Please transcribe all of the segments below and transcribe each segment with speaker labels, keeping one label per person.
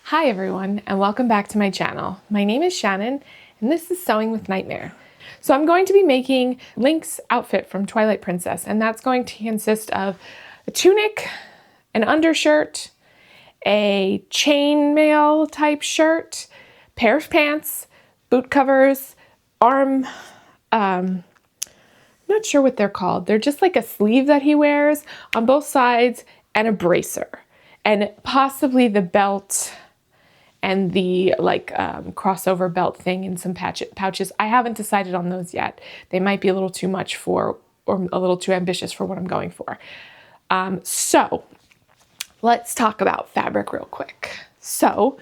Speaker 1: Hi everyone, and welcome back to my channel. My name is Shannon, and this is Sewing with Nightmare. So I'm going to be making Link's outfit from Twilight Princess, and that's going to consist of a tunic, an undershirt, a chainmail type shirt, pair of pants, boot covers, I'm not sure what they're called. They're just like a sleeve that he wears on both sides, and a bracer, and possibly the belt and the crossover belt thing in some pouches. I haven't decided on those yet. They might be a little too much for, or a little too ambitious for what I'm going for. So let's talk about fabric real quick. So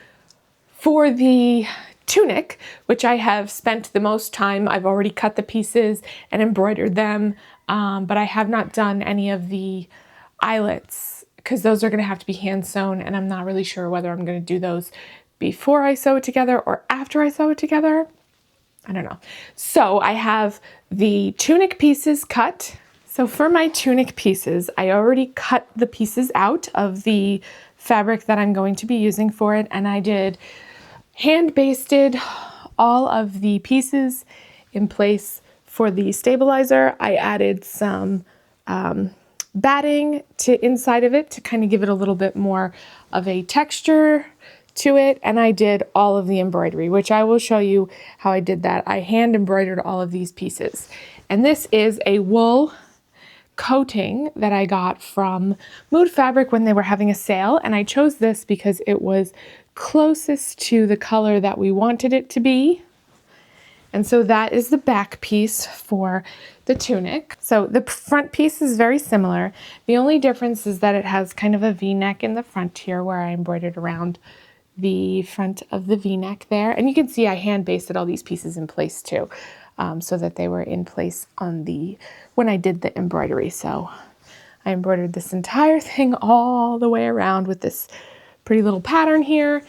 Speaker 1: for the tunic, which I have spent the most time, I've already cut the pieces and embroidered them, but I have not done any of the eyelets because those are going to have to be hand sewn, and I'm not really sure whether I'm going to do those before I sew it together or after I sew it together. I don't know. So I have the tunic pieces cut. So for my tunic pieces, I already cut the pieces out of the fabric that I'm going to be using for it, and I did hand basted all of the pieces in place for the stabilizer. I added some batting to inside of it to kind of give it a little bit more of a texture to it, and I did all of the embroidery, which I will show you how I did that. I hand embroidered all of these pieces, and this is a wool coating that I got from Mood Fabric when they were having a sale, and I chose this because it was closest to the color that we wanted it to be. And so that is the back piece for the tunic. So the front piece is very similar. The only difference is that it has kind of a V-neck in the front here where I embroidered around the front of the V-neck there. And you can see I hand basted all these pieces in place too, so that they were in place on when I did the embroidery. So I embroidered this entire thing all the way around with this pretty little pattern here.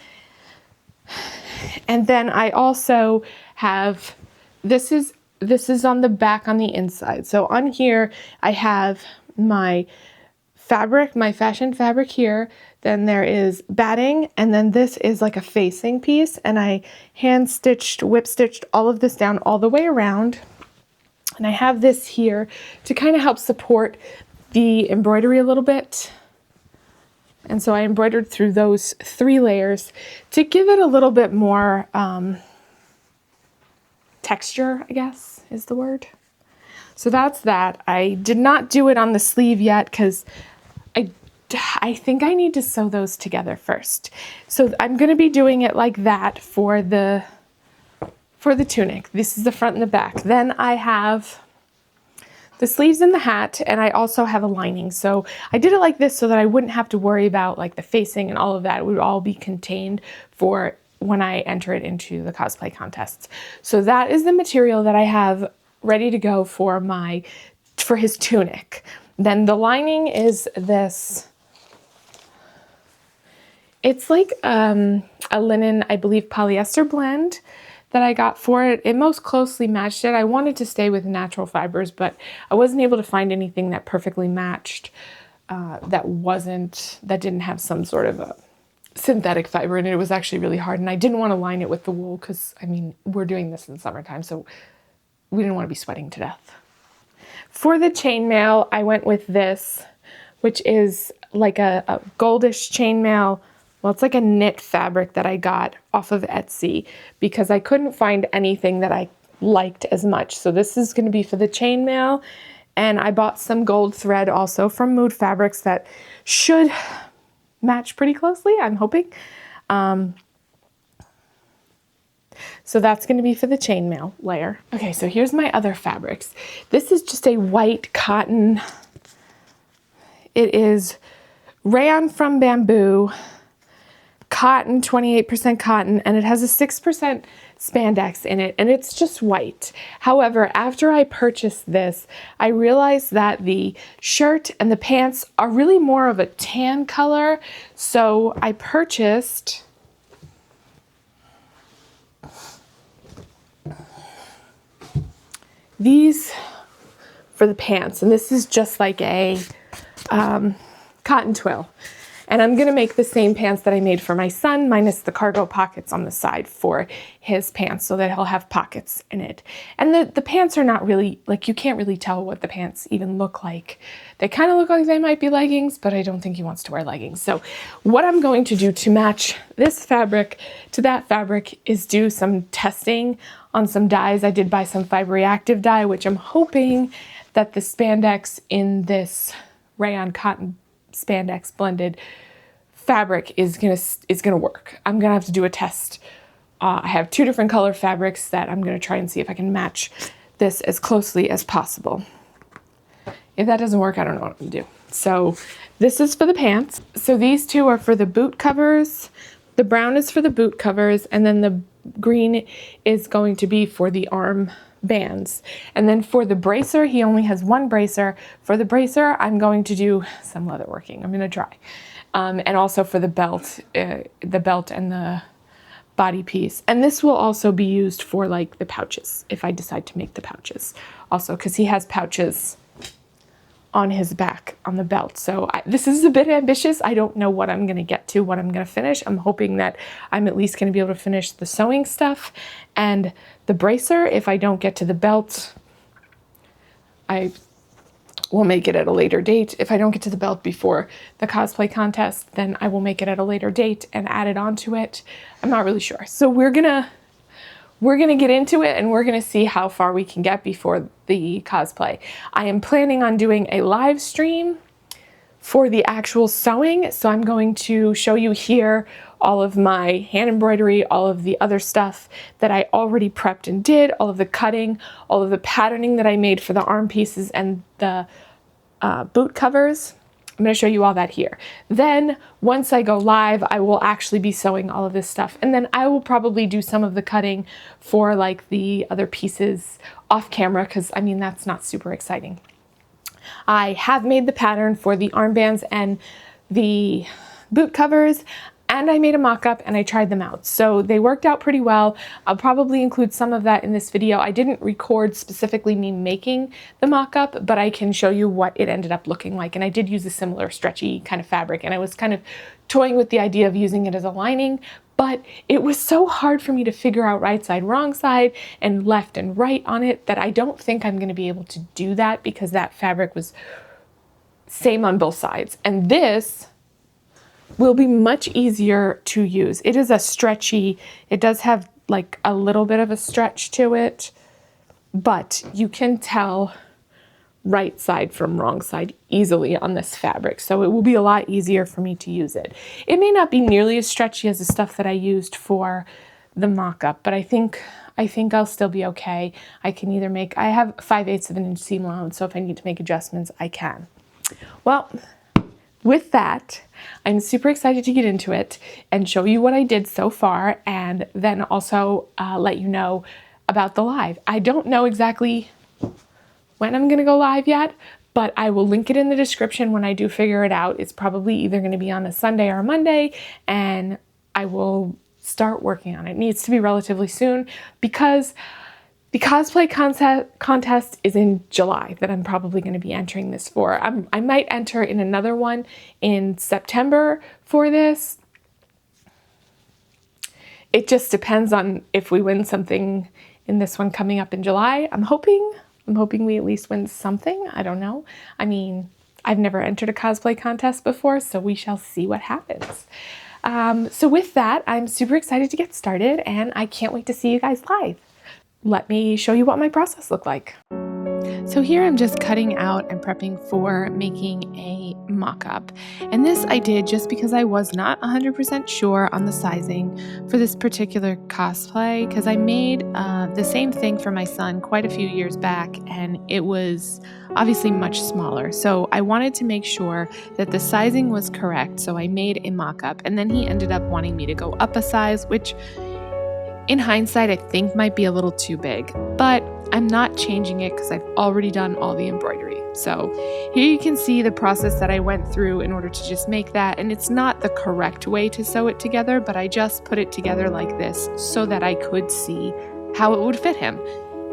Speaker 1: And then I also have, this is on the back on the inside. So on here I have my fabric, my fashion fabric here. Then there is batting, and then this is like a facing piece, and I hand stitched, whip stitched all of this down all the way around. And I have this here to kind of help support the embroidery a little bit. And so I embroidered through those 3 layers to give it a little bit more texture, I guess is the word. So that's that. I did not do it on the sleeve yet because I think I need to sew those together first. So I'm going to be doing it like that for the tunic. This is the front and the back. Then I have the sleeves and the hat, and I also have a lining. So I did it like this so that I wouldn't have to worry about like the facing and all of that. It would all be contained for when I enter it into the cosplay contests. So that is the material that I have ready to go for his tunic. Then the lining is this. It's like a linen, I believe, polyester blend that I got for it. It most closely matched it. I wanted to stay with natural fibers, but I wasn't able to find anything that perfectly matched, that didn't have some sort of a synthetic fiber in it. It was actually really hard, and I didn't want to line it with the wool because, I mean, we're doing this in summertime, so we didn't want to be sweating to death. For the chainmail, I went with this, which is like a goldish chainmail. Well, it's like a knit fabric that I got off of Etsy because I couldn't find anything that I liked as much. So this is going to be for the chainmail, and I bought some gold thread also from Mood Fabrics that should match pretty closely, I'm hoping. So that's going to be for the chainmail layer. Okay, so here's my other fabrics. This is just a white cotton. It is rayon from bamboo, cotton, 28% cotton, and it has a 6% spandex in it, and it's just white. However, after I purchased this, I realized that the shirt and the pants are really more of a tan color, so I purchased these for the pants, and this is just like a cotton twill. And I'm gonna make the same pants that I made for my son, minus the cargo pockets on the side for his pants, so that he'll have pockets in it. And the pants are not really, like, you can't really tell what the pants even look like. They kind of look like they might be leggings, but I don't think he wants to wear leggings. So what I'm going to do to match this fabric to that fabric is do some testing on some dyes. I did buy some fiber reactive dye, which I'm hoping that the spandex in this rayon cotton spandex blended fabric is gonna work. I'm gonna have to do a test. I have 2 different color fabrics that I'm gonna try and see if I can match this as closely as possible. If that doesn't work, I don't know what I'm gonna do. So this is for the pants. So these 2 are for the boot covers. The brown is for the boot covers, and then the green is going to be for the arm bands. And then for the bracer, he only has 1 bracer. For the bracer, I'm going to do some leather working. I'm gonna try. And also for the belt and the body piece. And this will also be used for like the pouches, if I decide to make the pouches. Also, because he has pouches on his back on the belt. So this is a bit ambitious. I don't know what I'm gonna get to, what I'm gonna finish. I'm hoping that I'm at least gonna be able to finish the sewing stuff and the bracer. If I don't get to the belt, I will make it at a later date. If I don't get to the belt before the cosplay contest, then I will make it at a later date and add it onto it. I'm not really sure. So we're gonna get into it, and we're gonna see how far we can get before the cosplay. I am planning on doing a live stream for the actual sewing. So I'm going to show you here all of my hand embroidery, all of the other stuff that I already prepped and did, all of the cutting, all of the patterning that I made for the arm pieces and the boot covers. I'm going to show you all that here. Then once I go live, I will actually be sewing all of this stuff. And then I will probably do some of the cutting for like the other pieces off camera, because I mean, that's not super exciting. I have made the pattern for the armbands and the boot covers, and I made a mock-up and I tried them out. So they worked out pretty well. I'll probably include some of that in this video. I didn't record specifically me making the mock-up, but I can show you what it ended up looking like. And I did use a similar stretchy kind of fabric, and I was kind of toying with the idea of using it as a lining, but it was so hard for me to figure out right side, wrong side, and left and right on it that I don't think I'm gonna be able to do that, because that fabric was same on both sides. And this will be much easier to use. It is a stretchy, it does have like a little bit of a stretch to it, but you can tell right side from wrong side easily on this fabric. So it will be a lot easier for me to use it. It may not be nearly as stretchy as the stuff that I used for the mock-up, but I think I'll still be okay. I can either make, I have 5/8 of an inch seam allowance, so if I need to make adjustments, I can. Well, with that, I'm super excited to get into it and show you what I did so far, and then also let you know about the live. I don't know exactly when I'm gonna go live yet, but I will link it in the description when I do figure it out. It's probably either gonna be on a Sunday or a Monday, and I will start working on it. It needs to be relatively soon, because the cosplay contest is in July that I'm probably going to be entering this for. I might enter in another one in September for this. It just depends on if we win something in this one coming up in July. I'm hoping we at least win something. I don't know. I mean, I've never entered a cosplay contest before, so we shall see what happens. So with that, I'm super excited to get started, and I can't wait to see you guys live. Let me show you what my process looked like. So here I'm just cutting out and prepping for making a mock-up. And this I did just because I was not 100% sure on the sizing for this particular cosplay, because I made the same thing for my son quite a few years back, and it was obviously much smaller. So I wanted to make sure that the sizing was correct. So I made a mock-up, and then he ended up wanting me to go up a size, which in hindsight, I think might be a little too big, but I'm not changing it because I've already done all the embroidery. So here you can see the process that I went through in order to just make that. And it's not the correct way to sew it together, but I just put it together like this so that I could see how it would fit him.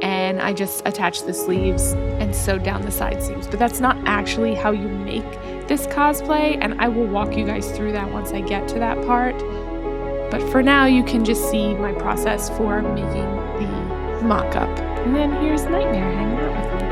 Speaker 1: And I just attached the sleeves and sewed down the side seams, but that's not actually how you make with this cosplay, and I will walk you guys through that once I get to that part. But for now, you can just see my process for making the mock-up. And then here's Nightmare hanging out with me.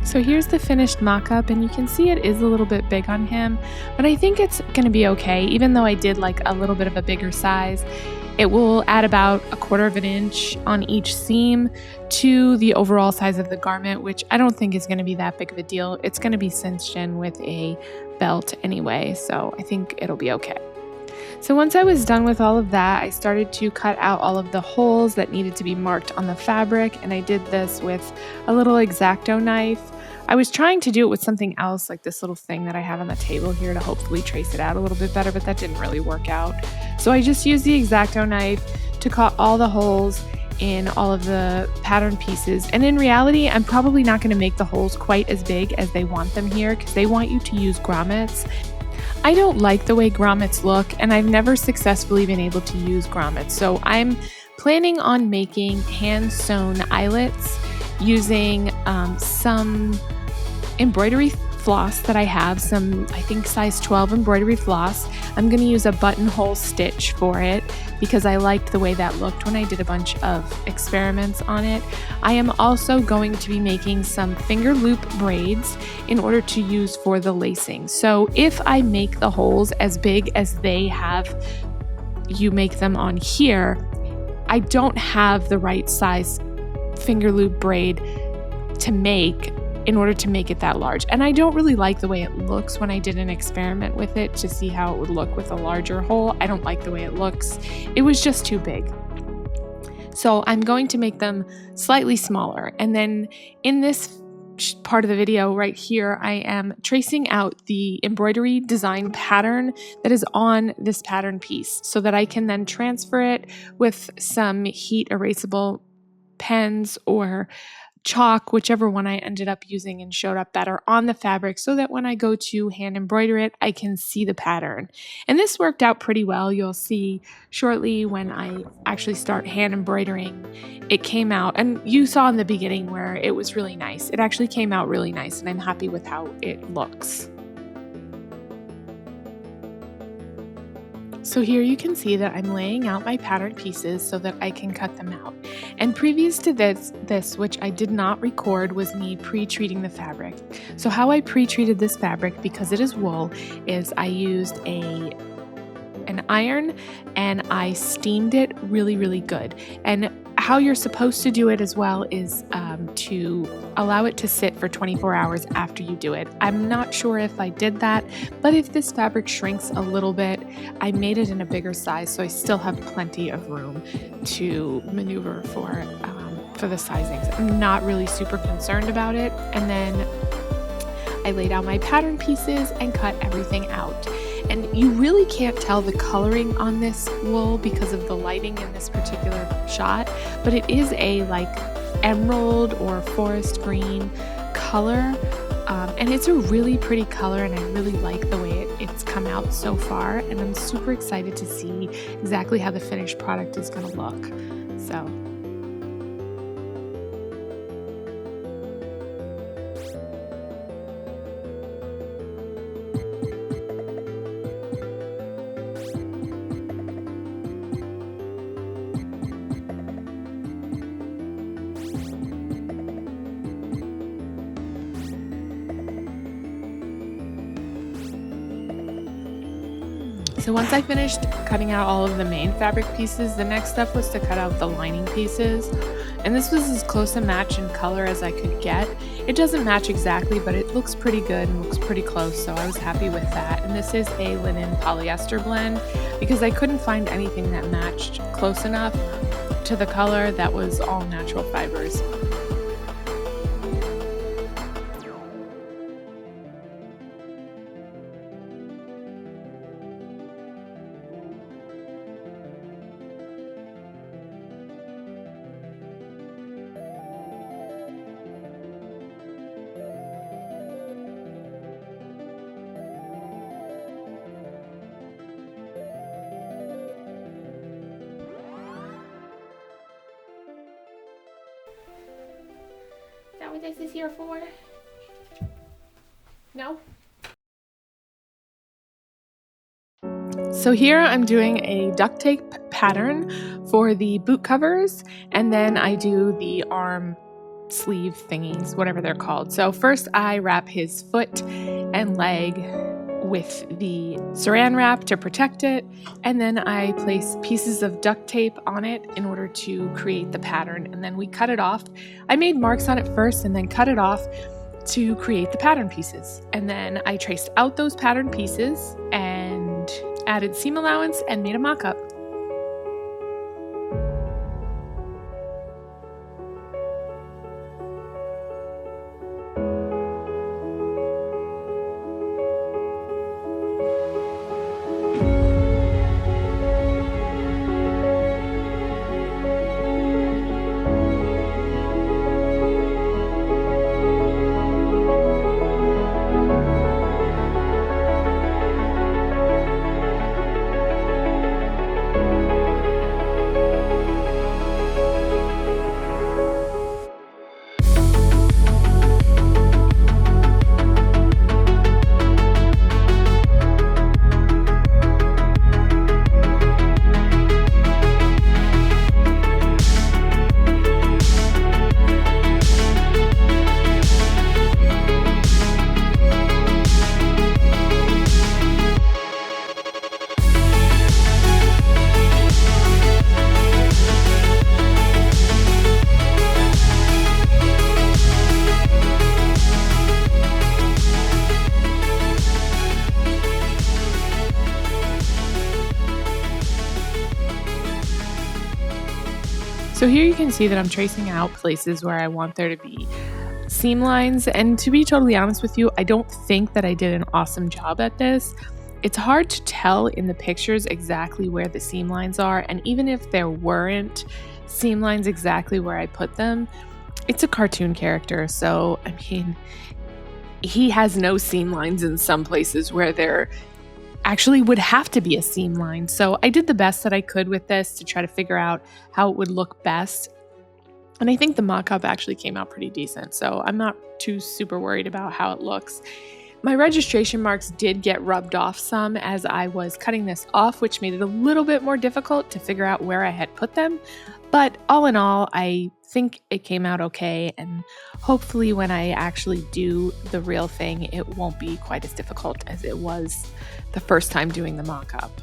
Speaker 1: So here's the finished mock-up, and you can see it is a little bit big on him, but I think it's gonna be okay. Even though I did like a little bit of a bigger size, it will add about 1/4 of an inch on each seam to the overall size of the garment, which I don't think is gonna be that big of a deal. It's gonna be cinched in with a belt anyway, so I think it'll be okay. So once I was done with all of that, I started to cut out all of the holes that needed to be marked on the fabric, and I did this with a little X-Acto knife. I was trying to do it with something else, like this little thing that I have on the table here, to hopefully trace it out a little bit better, but that didn't really work out. So I just used the X-Acto knife to cut all the holes in all of the pattern pieces. And in reality, I'm probably not going to make the holes quite as big as they want them here, because they want you to use grommets. I don't like the way grommets look, and I've never successfully been able to use grommets. So I'm planning on making hand-sewn eyelets using some embroidery floss that I have, some, I think, size 12 embroidery floss. I'm going to use a buttonhole stitch for it because I liked the way that looked when I did a bunch of experiments on it. I am also going to be making some finger loop braids in order to use for the lacing. So if I make the holes as big as they have you make them on here, I don't have the right size finger loop braid to make in order to make it that large. And I don't really like the way it looks when I did an experiment with it to see how it would look with a larger hole. I don't like the way it looks. It was just too big. So I'm going to make them slightly smaller. And then in this part of the video right here, I am tracing out the embroidery design pattern that is on this pattern piece so that I can then transfer it with some heat erasable pens or chalk, whichever one I ended up using and showed up better on the fabric, so that when I go to hand embroider it, I can see the pattern. And this worked out pretty well. You'll see shortly when I actually start hand embroidering, it came out, and you saw in the beginning where it was really nice. It actually came out really nice, and I'm happy with how it looks. So here you can see that I'm laying out my pattern pieces so that I can cut them out. And previous to this, which I did not record, was me pre-treating the fabric. So how I pre-treated this fabric, because it is wool, is I used an iron and I steamed it really, really good. And how you're supposed to do it as well is to allow it to sit for 24 hours after you do it. I'm not sure if I did that, but if this fabric shrinks a little bit, I made it in a bigger size, so I still have plenty of room to maneuver for the sizings. I'm not really super concerned about it. And then I laid out my pattern pieces and cut everything out. And you really can't tell the coloring on this wool because of the lighting in this particular shot, but it is a like emerald or forest green color. And it's a really pretty color, and I really like the way it's come out so far. And I'm super excited to see exactly how the finished product is going to look. So. So once I finished cutting out all of the main fabric pieces, the next step was to cut out the lining pieces. And this was as close a match in color as I could get. It doesn't match exactly, but it looks pretty good and looks pretty close, so I was happy with that. And this is a linen polyester blend because I couldn't find anything that matched close enough to the color that was all natural fibers. Is that what this is here for? No? So here I'm doing a duct tape pattern for the boot covers, and then I do the arm sleeve thingies, whatever they're called. So first I wrap his foot and leg with the saran wrap to protect it, and then I place pieces of duct tape on it in order to create the pattern, and then we cut it off. I made marks on it first and then cut it off to create the pattern pieces, and then I traced out those pattern pieces and added seam allowance and made a mock-up. So here you can see that I'm tracing out places where I want there to be seam lines, and to be totally honest with you, I don't think that I did an awesome job at this. It's hard to tell in the pictures exactly where the seam lines are, and even if there weren't seam lines exactly where I put them, it's a cartoon character, so I mean, he has no seam lines in some places where there actually would have to be a seam line. So I did the best that I could with this to try to figure out how it would look best. And I think the mock-up actually came out pretty decent, so I'm not too super worried about how it looks. My registration marks did get rubbed off some as I was cutting this off, which made it a little bit more difficult to figure out where I had put them. But all in all, I think it came out okay, and hopefully when I actually do the real thing, it won't be quite as difficult as it was the first time doing the mock-up.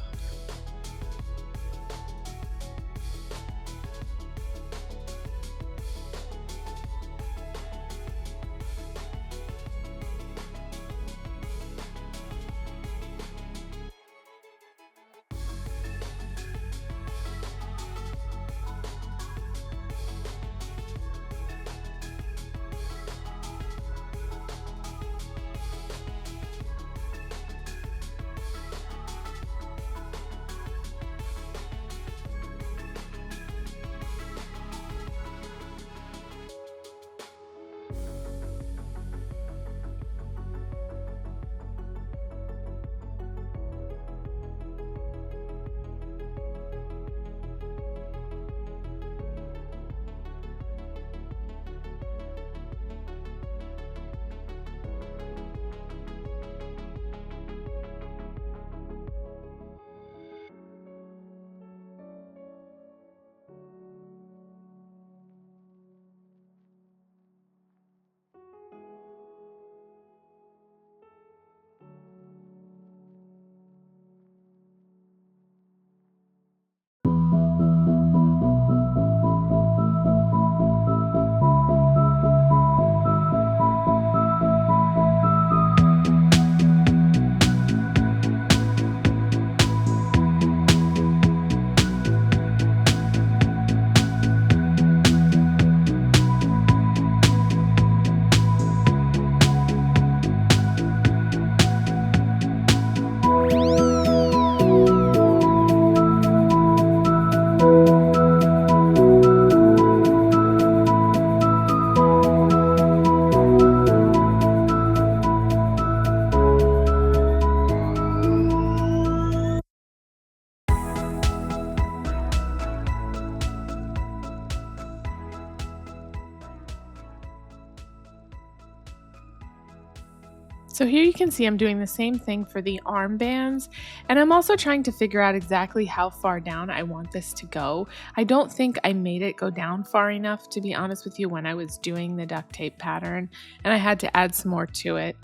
Speaker 1: So here you can see I'm doing the same thing for the armbands, and I'm also trying to figure out exactly how far down I want this to go. I don't think I made it go down far enough, to be honest with you, when I was doing the duct tape pattern, and I had to add some more to it.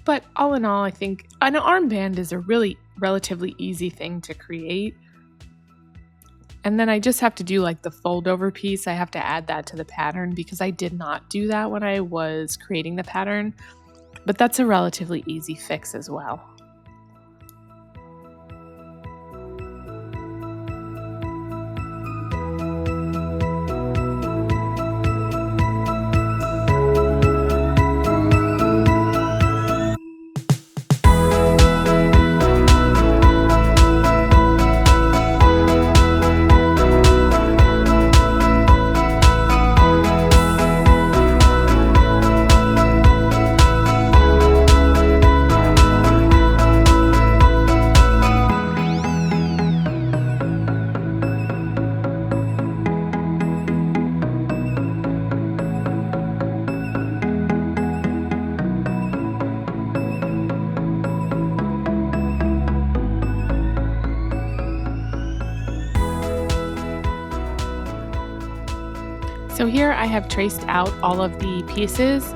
Speaker 1: But all in all, I think an armband is a really relatively easy thing to create. And then I just have to do like the fold over piece. I have to add that to the pattern because I did not do that when I was creating the pattern. But that's a relatively easy fix as well. So here I have traced out all of the pieces.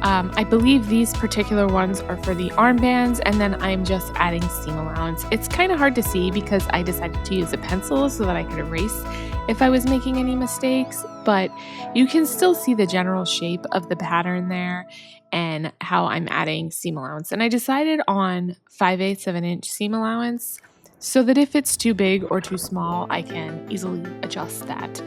Speaker 1: I believe these particular ones are for the armbands, and then I'm just adding seam allowance. It's kind of hard to see because I decided to use a pencil so that I could erase if I was making any mistakes, but you can still see the general shape of the pattern there and how I'm adding seam allowance. And I decided on 5/8 of an inch seam allowance so that if it's too big or too small, I can easily adjust that.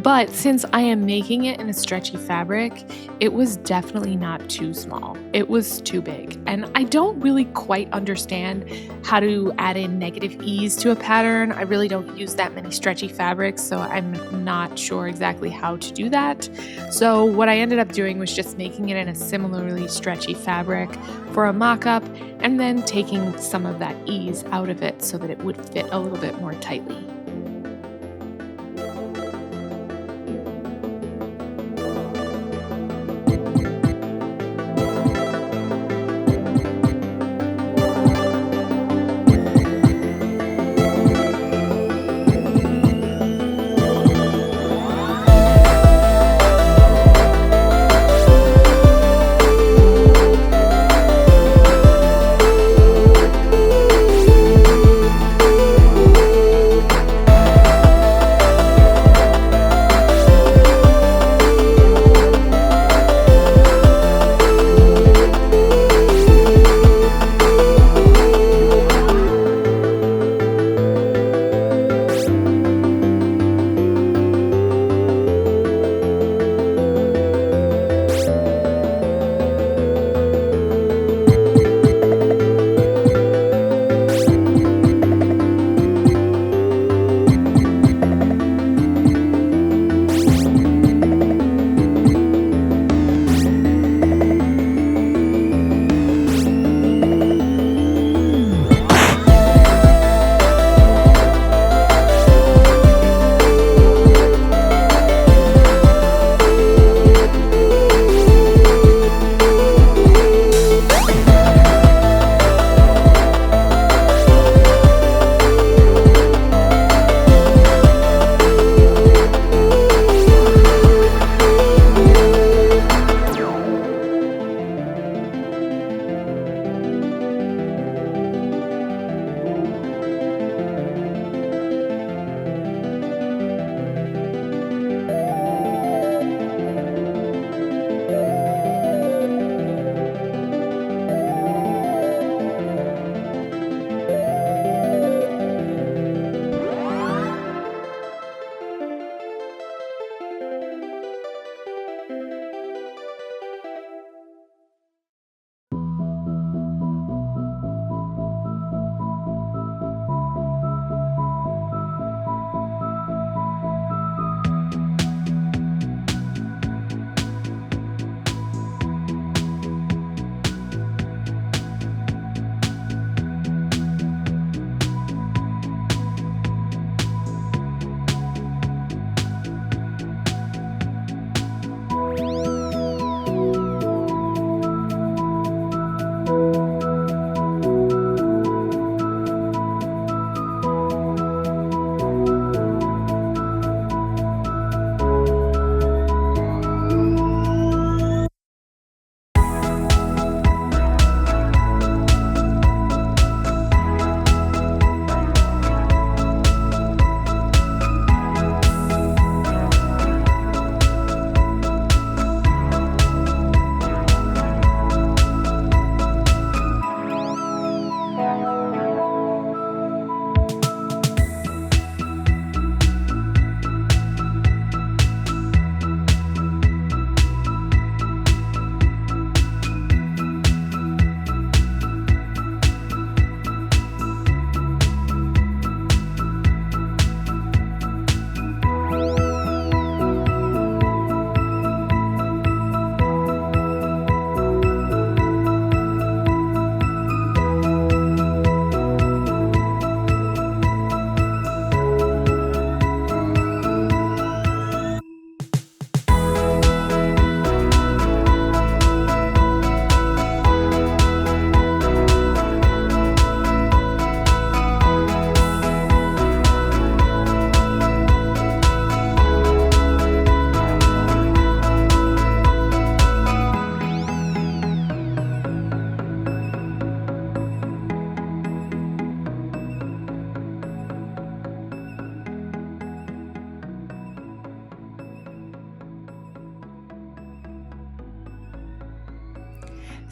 Speaker 1: But since I am making it in a stretchy fabric, it was definitely not too small. It was too big. And I don't really quite understand how to add in negative ease to a pattern. I really don't use that many stretchy fabrics, so I'm not sure exactly how to do that. So what I ended up doing was just making it in a similarly stretchy fabric for a mock-up, and then taking some of that ease out of it so that it would fit a little bit more tightly.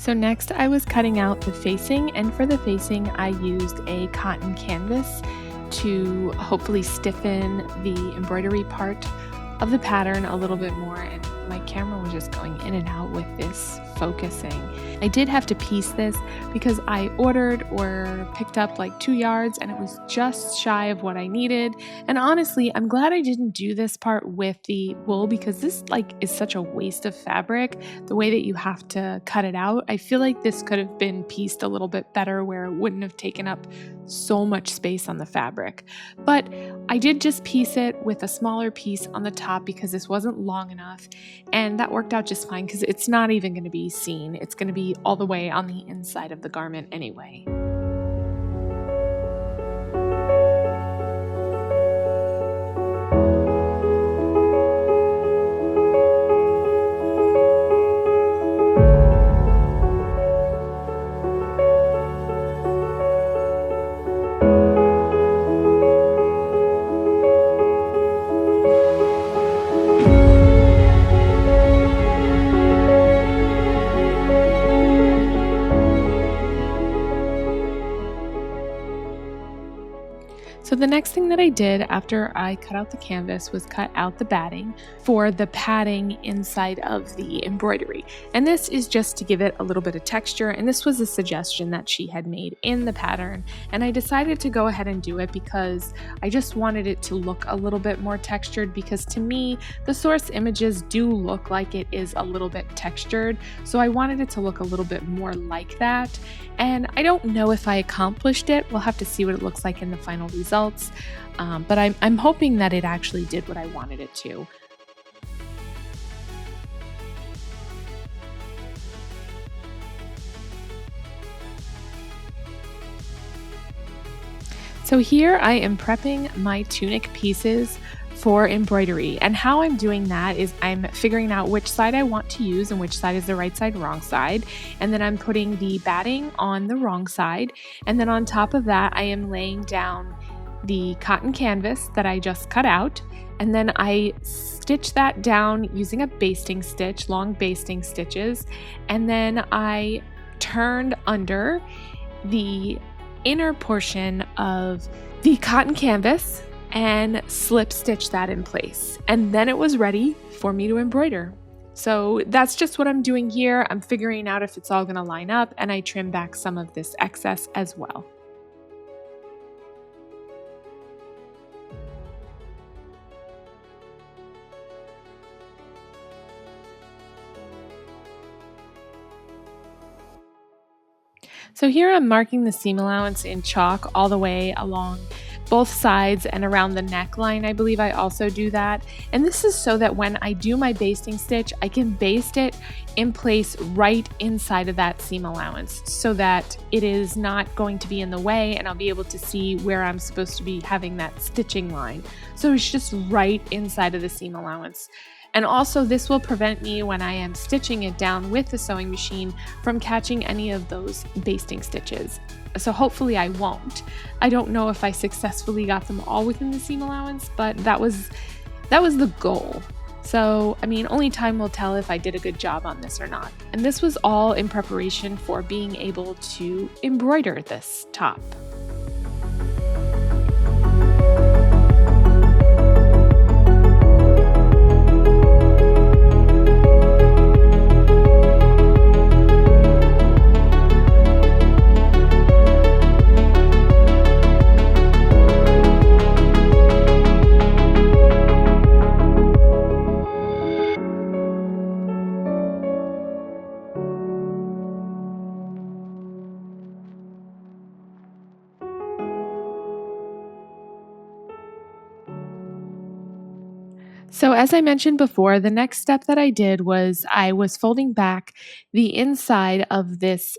Speaker 1: So next I was cutting out the facing, and for the facing I used a cotton canvas to hopefully stiffen the embroidery part of the pattern a little bit more, and my camera was just going in and out with this focusing. I did have to piece this because I ordered or picked up like 2 yards and it was just shy of what I needed. And honestly, I'm glad I didn't do this part with the wool because this is such a waste of fabric, the way that you have to cut it out. I feel like this could have been pieced a little bit better where it wouldn't have taken up so much space on the fabric. But I did just piece it with a smaller piece on the top because this wasn't long enough, and that worked out just fine because it's not even going to be seen. It's going to be all the way on the inside of the garment anyway. So the next thing that I did after I cut out the canvas was cut out the batting for the padding inside of the embroidery. And this is just to give it a little bit of texture, and this was a suggestion that she had made in the pattern, and I decided to go ahead and do it because I just wanted it to look a little bit more textured, because to me the source images do look like it is a little bit textured, so I wanted it to look a little bit more like that. And I don't know if I accomplished it. We'll have to see what it looks like in the final results, but I'm hoping that it actually did what I wanted it to. So here I am prepping my tunic pieces for embroidery, and how I'm doing that is I'm figuring out which side I want to use and which side is the right side, wrong side, and then I'm putting the batting on the wrong side, and then on top of that I am laying down the cotton canvas that I just cut out, and then I stitch that down using a basting stitch, long basting stitches, and then I turned under the inner portion of the cotton canvas and slip stitch that in place. And then it was ready for me to embroider. So that's just what I'm doing here. I'm figuring out if it's all gonna line up, and I trim back some of this excess as well. So here I'm marking the seam allowance in chalk all the way along both sides and around the neckline. I believe I also do that. And this is so that when I do my basting stitch, I can baste it in place right inside of that seam allowance so that it is not going to be in the way, and I'll be able to see where I'm supposed to be having that stitching line. So it's just right inside of the seam allowance. And also this will prevent me, when I am stitching it down with the sewing machine, from catching any of those basting stitches. So hopefully I won't. I don't know if I successfully got them all within the seam allowance, but that was the goal. So, I mean, only time will tell if I did a good job on this or not. And this was all in preparation for being able to embroider this top. So as I mentioned before, the next step that I did was I was folding back the inside of this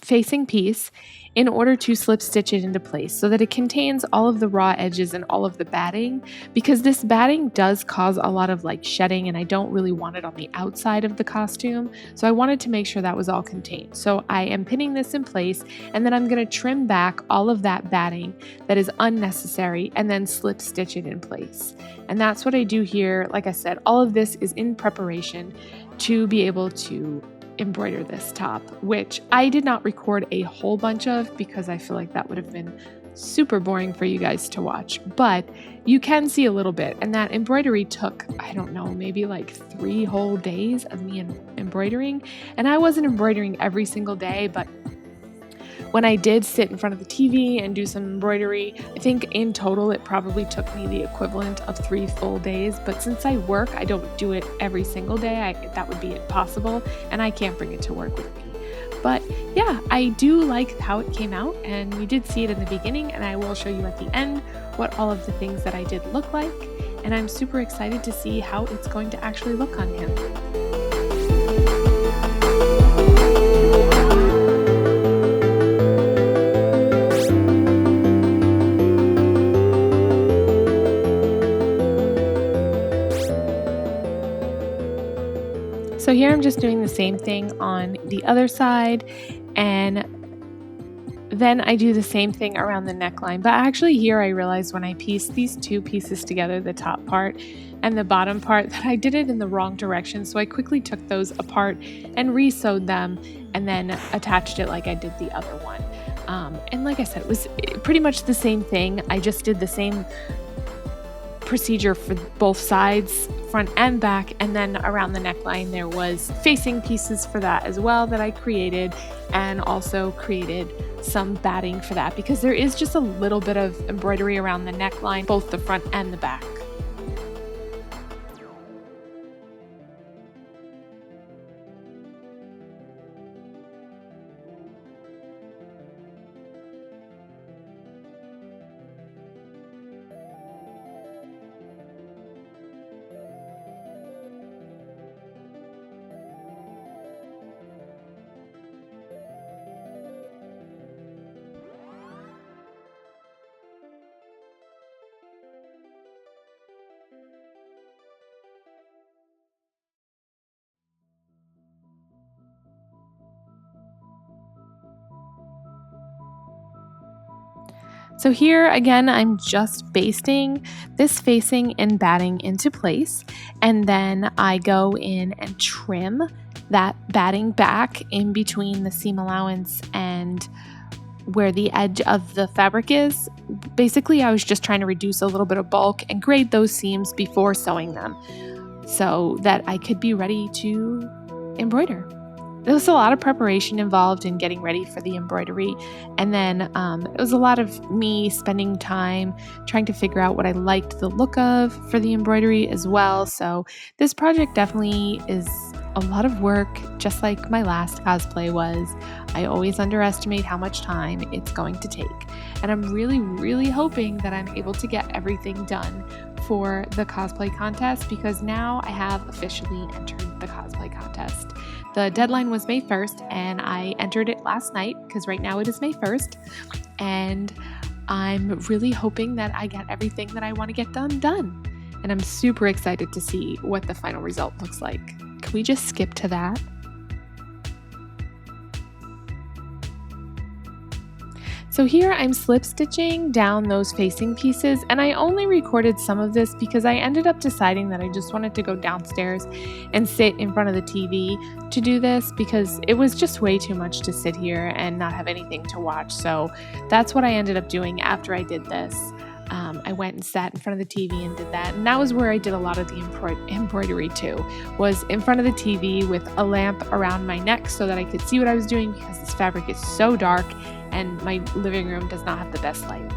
Speaker 1: facing piece in order to slip stitch it into place so that it contains all of the raw edges and all of the batting, because this batting does cause a lot of shedding, and I don't really want it on the outside of the costume. So I wanted to make sure that was all contained. So I am pinning this in place, and then I'm going to trim back all of that batting that is unnecessary and then slip stitch it in place. And that's what I do here. Like I said, all of this is in preparation to be able to embroider this top, which I did not record a whole bunch of because I feel like that would have been super boring for you guys to watch, but you can see a little bit. And that embroidery took, I don't know, maybe like 3 whole days of me embroidering. And I wasn't embroidering every single day, but when I did sit in front of the TV and do some embroidery, I think in total it probably took me the equivalent of 3 full days. But since I work, I don't do it every single day. That would be impossible, and I can't bring it to work with me. But yeah, I do like how it came out, and we did see it in the beginning, and I will show you at the end what all of the things that I did look like. And I'm super excited to see how it's going to actually look on him. So here I'm just doing the same thing on the other side, and then I do the same thing around the neckline. But actually here I realized when I pieced these 2 pieces together, the top part and the bottom part, that I did it in the wrong direction. So I quickly took those apart and re-sewed them and then attached it like I did the other one. And like I said, it was pretty much the same thing. I just did the same procedure for both sides, front and back, and then around the neckline there was facing pieces for that as well that I created, and also created some batting for that because there is just a little bit of embroidery around the neckline, both the front and the back. So here again, I'm just basting this facing and batting into place, and then I go in and trim that batting back in between the seam allowance and where the edge of the fabric is. Basically, I was just trying to reduce a little bit of bulk and grade those seams before sewing them so that I could be ready to embroider. There was a lot of preparation involved in getting ready for the embroidery, and then it was a lot of me spending time trying to figure out what I liked the look of for the embroidery as well. So this project definitely is a lot of work, just like my last cosplay was. I always underestimate how much time it's going to take, and I'm really hoping that I'm able to get everything done for the cosplay contest, because now I have officially entered the cosplay contest. The deadline was May 1st, and I entered it last night because right now it is May 1st, and I'm really hoping that I get everything that I want to get done. And I'm super excited to see what the final result looks like. Can we just skip to that? So here I'm slip stitching down those facing pieces, and I only recorded some of this because I ended up deciding that I just wanted to go downstairs and sit in front of the TV to do this because it was just way too much to sit here and not have anything to watch. So that's what I ended up doing after I did this. I went and sat in front of the TV and did that, and that was where I did a lot of the embroidery too, was in front of the TV with a lamp around my neck so that I could see what I was doing, because this fabric is so dark and my living room does not have the best lighting.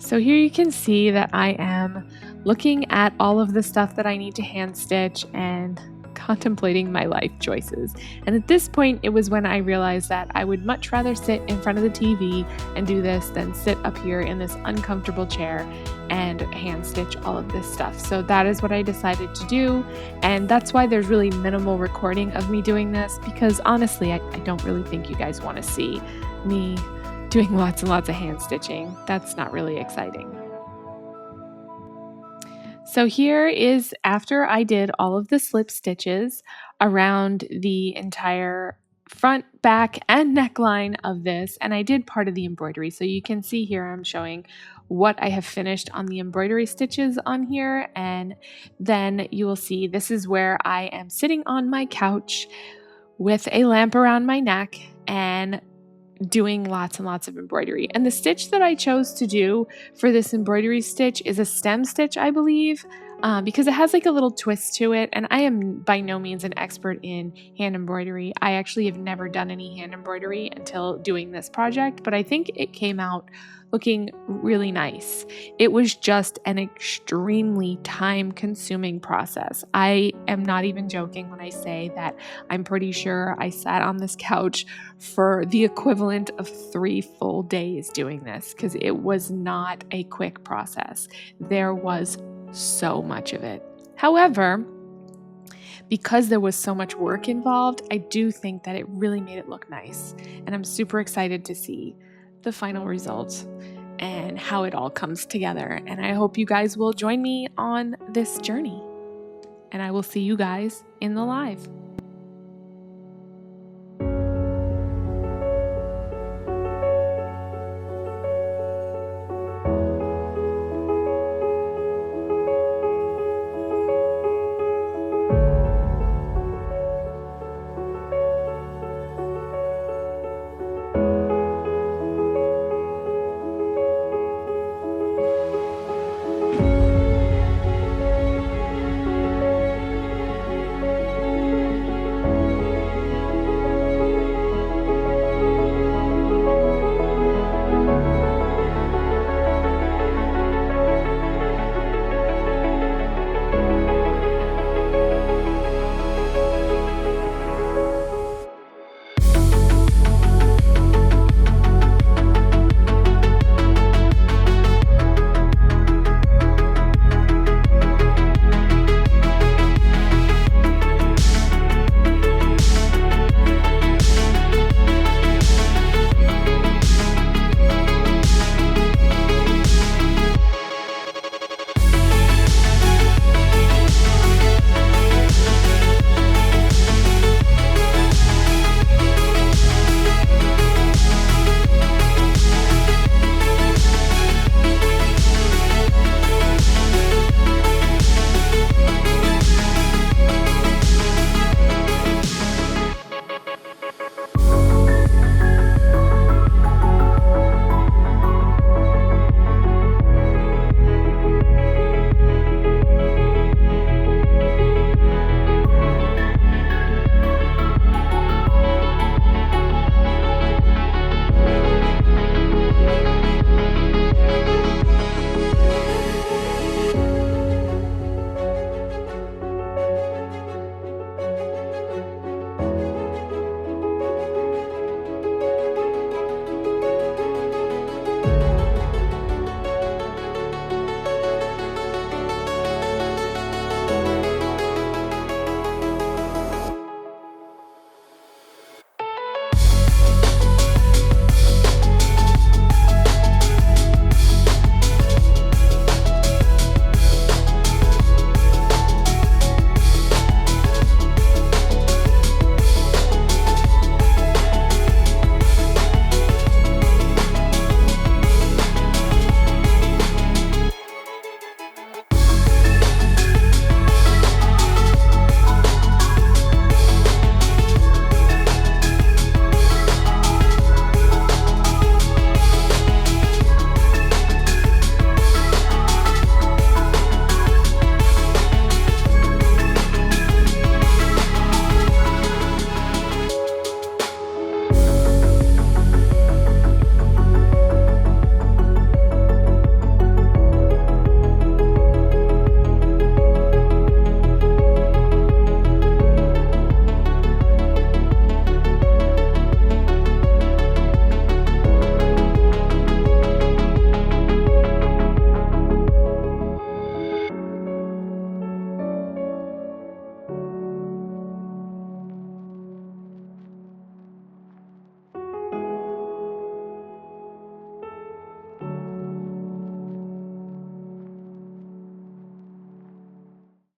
Speaker 1: So here you can see that I am looking at all of the stuff that I need to hand stitch and contemplating my life choices. And at this point, it was when I realized that I would much rather sit in front of the TV and do this than sit up here in this uncomfortable chair and hand stitch all of this stuff. So that is what I decided to do. And that's why there's really minimal recording of me doing this, because honestly, I don't really think you guys want to see me doing lots and lots of hand stitching. That's not really exciting. So here is after I did all of the slip stitches around the entire front, back, and neckline of this, and I did part of the embroidery. So you can see here I'm showing what I have finished on the embroidery stitches on here, and then you will see this is where I am sitting on my couch with a lamp around my neck and doing lots and lots of embroidery. And the stitch that I chose to do for this embroidery stitch is a stem stitch, I believe, because it has like a little twist to it. And I am by no means an expert in hand embroidery. I actually have never done any hand embroidery until doing this project, but I think it came out looking really nice. It was just an extremely time-consuming process. I am not even joking when I say that I'm pretty sure I sat on this couch for the equivalent of 3 full days doing this, because it was not a quick process. There was so much of it. However, because there was so much work involved, I do think that it really made it look nice. And I'm super excited to see the final result and how it all comes together. And I hope you guys will join me on this journey. And I will see you guys in the live.